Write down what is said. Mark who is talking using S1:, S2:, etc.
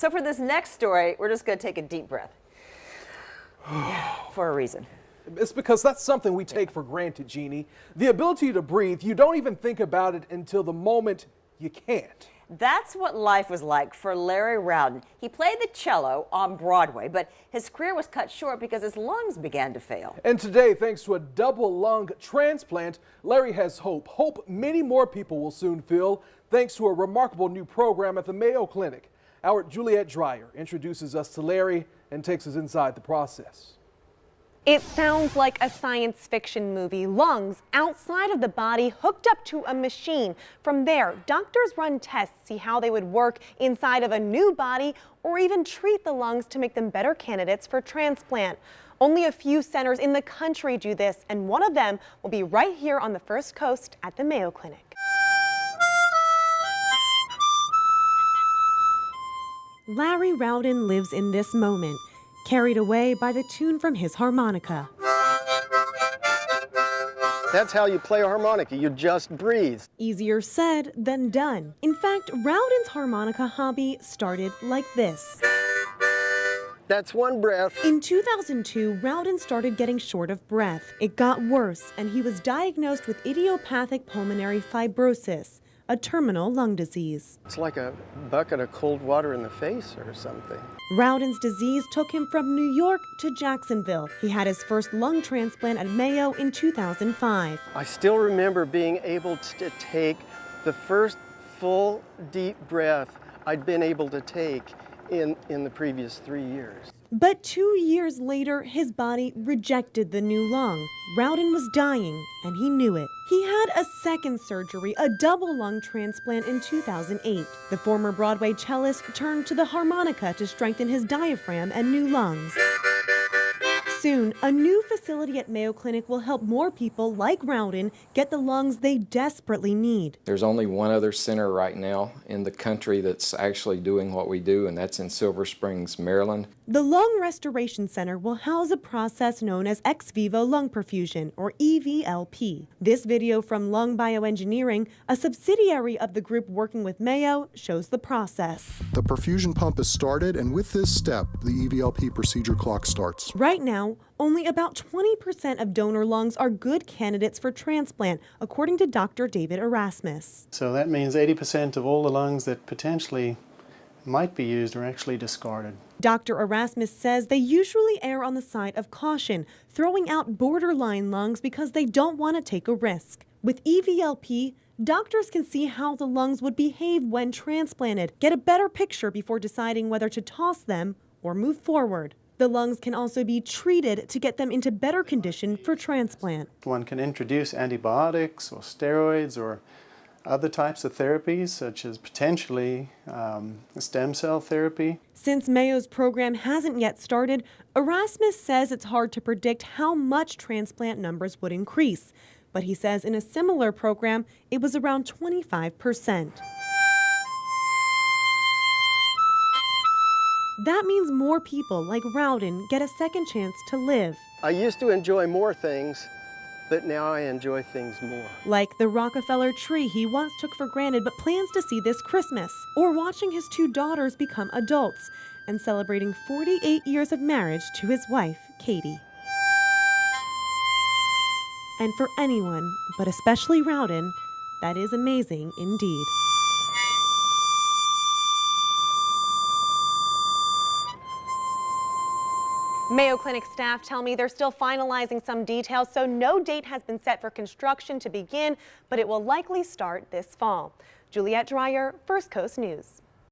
S1: So for this next story, we're just going to take a deep breath. For a reason.
S2: It's because that's something we take for granted, Jeannie. The ability to breathe, you don't even think about it until the moment you can't.
S1: That's what life was like for Larry Rawdon. He played the cello on Broadway, but his career was cut short because his lungs began to fail.
S2: And today, thanks to a double lung transplant, Larry has hope. Hope many more people will soon feel, thanks to a remarkable new program at the Mayo Clinic. Our Juliette introduces us to Larry and takes us inside the process.
S3: It sounds like a science fiction movie. Lungs outside of the body hooked up to a machine. From there, doctors run tests, see how they would work inside of a new body, or even treat the lungs to make them better candidates for transplant. Only a few centers in the country do this, and one of them will be right here on the First Coast at the Mayo Clinic. Larry Rawdon lives in this moment, carried away by the tune from his harmonica.
S4: That's how you play a harmonica, you just breathe.
S3: Easier said than done. In fact, Rawdon's harmonica hobby started like this.
S4: That's one breath.
S3: In 2002, Rawdon started getting short of breath. It got worse, and he was diagnosed with idiopathic pulmonary fibrosis, a terminal lung disease.
S4: It's like a bucket of cold water in the face or something.
S3: Rawdon's disease took him from New York to Jacksonville. He had his first lung transplant at Mayo in 2005.
S4: I still remember being able to take the first full, deep breath I'd been able to take in the previous 3 years.
S3: But 2 years later, his body rejected the new lung. Rawdon was dying, and he knew it. He had a second surgery, a double lung transplant in 2008. The former Broadway cellist turned to the harmonica to strengthen his diaphragm and new lungs. Soon, a new facility at Mayo Clinic will help more people like Rawdon get the lungs they desperately need.
S5: There's only one other center right now in the country that's actually doing what we do, and that's in Silver Springs, Maryland.
S3: The Lung Restoration Center will house a process known as ex vivo lung perfusion, or EVLP. This video from Lung Bioengineering, a subsidiary of the group working with Mayo, shows the process.
S6: The perfusion pump is started, and with this step, the EVLP procedure clock starts.
S3: Right now, only about 20% of donor lungs are good candidates for transplant, according to Dr. David Erasmus.
S7: So that means 80% of all the lungs that potentially might be used are actually discarded.
S3: Dr. Erasmus says they usually err on the side of caution, throwing out borderline lungs because they don't want to take a risk. With EVLP, doctors can see how the lungs would behave when transplanted, get a better picture before deciding whether to toss them or move forward. The lungs can also be treated to get them into better condition for transplant.
S7: One can introduce antibiotics or steroids or other types of therapies, such as potentially stem cell therapy.
S3: Since Mayo's program hasn't yet started, Erasmus says it's hard to predict how much transplant numbers would increase. But he says in a similar program, it was around 25%. That means more people like Rawdon get a second chance to live.
S4: I used to enjoy more things, but now I enjoy things more.
S3: Like the Rockefeller tree he once took for granted but plans to see this Christmas, or watching his 2 daughters become adults and celebrating 48 years of marriage to his wife, Katie. And for anyone, but especially Rawdon, that is amazing indeed. Mayo Clinic staff tell me they're still finalizing some details, so no date has been set for construction to begin, but it will likely start this fall. Juliette, First Coast News.